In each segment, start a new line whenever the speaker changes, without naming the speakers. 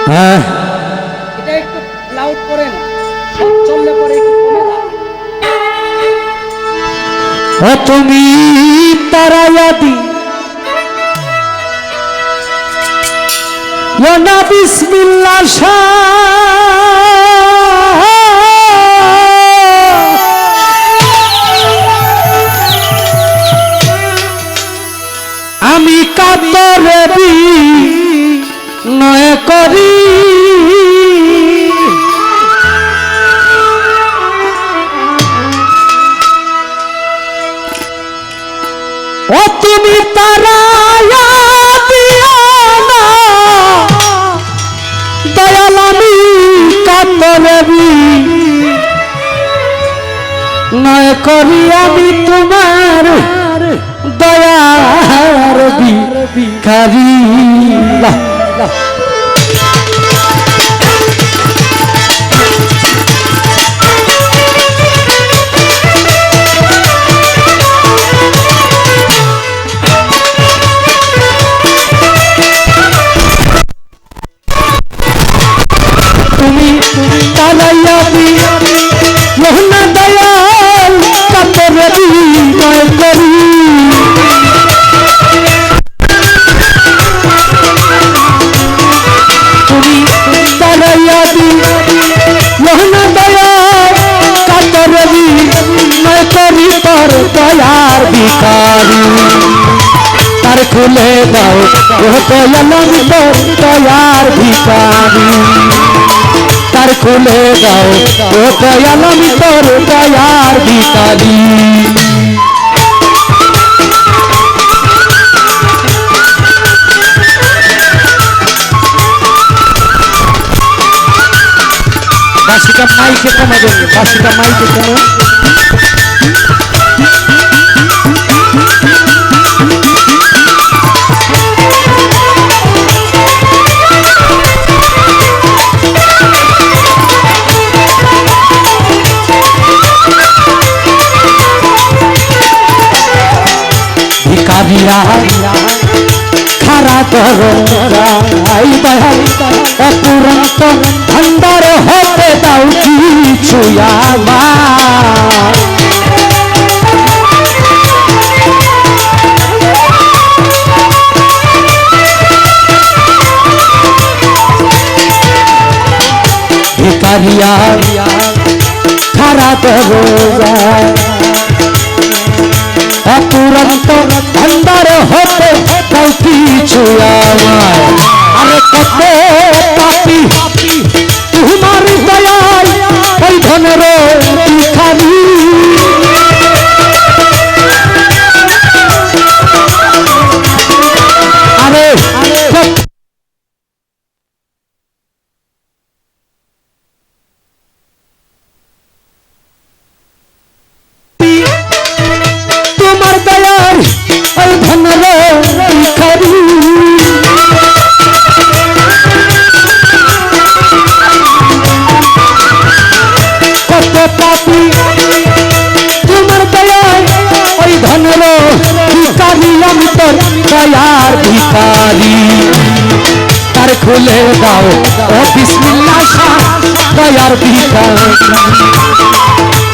হ্যাঁ
এটা একটু লাউড করেন, সব চললে পরে একটু কমে দাও।
ও তুমি তারায়া দি না বিসমিল্লাহ শাহ আমি কাতরে বি নয় করি ও তুমি তারায়া দিও না দয়াল আমি কাতরে বি নয় করি আমি তোমার দয়ার ভিখারি তুমি তালাইয়া দিয়া মোহনা দয়াল কাতরে নয় করি তুমি তালাইয়া দিয়া মোহনা দয়াল কাতরে নয় করি তোর দয়ার ভিখারি তার খুলে দাও ও দয়াল আমি তোর দয়ার ভিখারি তার খুলে দাও ও দয়াল আমি তোর দয়ার ভিখারি বাসিটা মাইকে কমাবেন, বাসিটা মাইকে কমে ভিখারিরা খারা দরাই দয়াল অপুরন্ত ভান্ডার হতে দাও কিছু আমার ভিখারিয়া খারা দরাই অপুরন্ত ভান্ডার হতে দাও কিছু আমার আরে কত পাপী তোমার দয়ায় ওই ধনের ভিখারি আরে তোমার দয়ার ওই ধনের ভিখারি কত পাপী তোমার দয়ায় ওই ধনের ভিখারি আমি তোর দয়ার ভিখারি তার খুলে দাও ও বিসমিল্লাহ শাহ দয়ার ভিখারি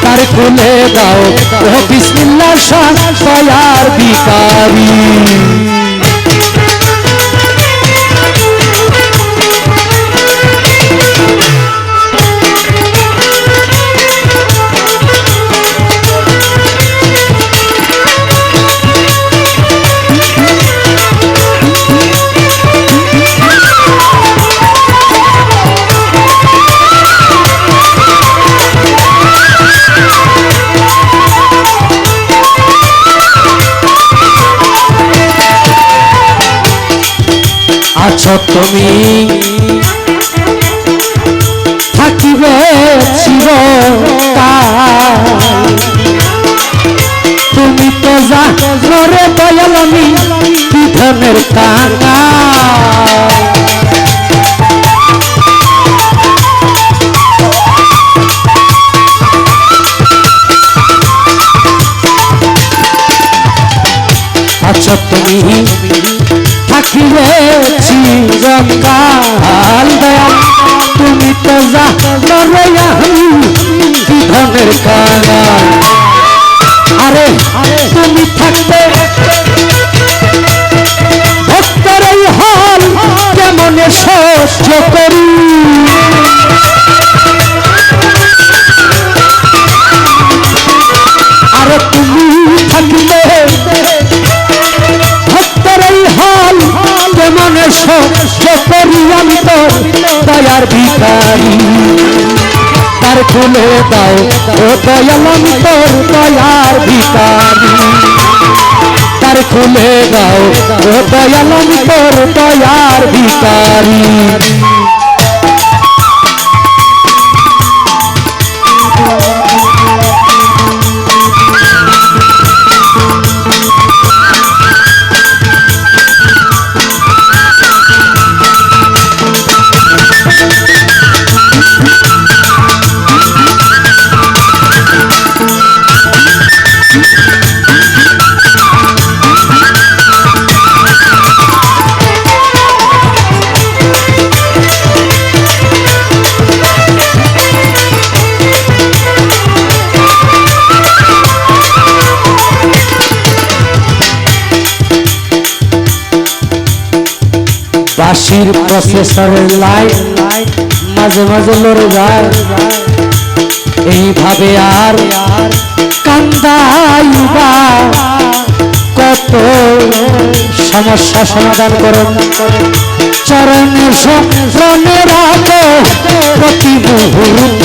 তার খুলে দাও ও বিসমিল্লাহ শাহ দয়ার ভিখারি আছো তুমি থাকিবে চিরকাল তুমি তো জানো রে দয়াল আমি কি ধনের কাঙাল আছো তুমি দেখিয়েছি জঙ্কাল দয়াল তুমি তো জানো রে আমি কি ধনের কাঙাল আরে তুমি থাকতে ভক্তের এই হাল কেমনে সহ্য করি আরে তুমি থাকলে ভক্তের এই হাল কেমনে সহ্য করি আমি তো দয়ার ভিখারি তার খুলে দাও ও দয়াল আমি তোর দয়ার ভিখারি তার খুলে দাও ও দয়াল আমি তোর দয়ার ভিখারি বাঁশির প্রসেসরের লাইট মাঝে মাঝে লড়ে যায় এইভাবে আর কান্দাইবা কত সমস্যা সমাধান করুন চরণে শরণে রাখো প্রতি মুহূর্ত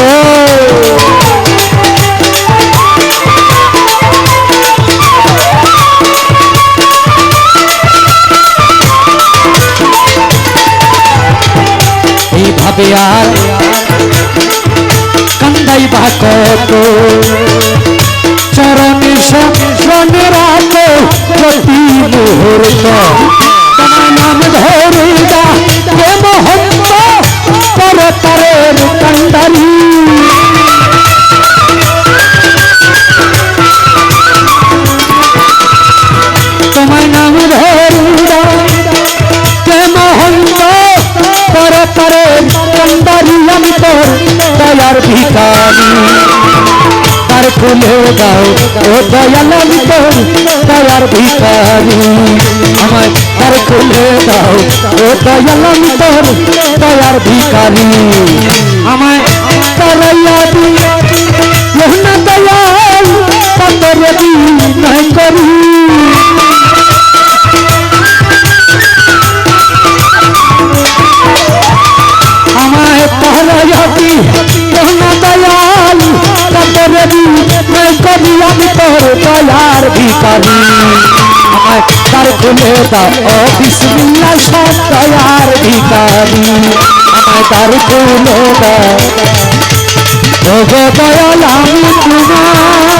এইভাবে আর কান্দাইবা কত চরণে শরণে রাখো প্রতি মুহূর্ত তোমার নাম ধরিবা প্রেম হন্ত পরতারের কান্দারি তোমার নাম ধরিবা প্রেম হন্ত পরতারের কান্দারি আমি তোর দয়ার ভিখারি তার খুলে দাও ও দয়াল আমি তোর দয়ার ভিখারি আমায় তার খুলে দাও ও দয়াল আমি তোর দয়ার ভিখারি আমায় তারাইয়া দিয়া না দয়াল পাতরে বিনয় করি আমায় তারাইয়া দিয়া না দয়াল পাতরে বিনয় করি আমি তোর দয়ার ভিখারি আমায় তার খুলে দাও ও বিসমিল্লাহ সব দয়ার ভিখারি আমায় তার খুলে দাও ও গো দয়াল আমি তোমার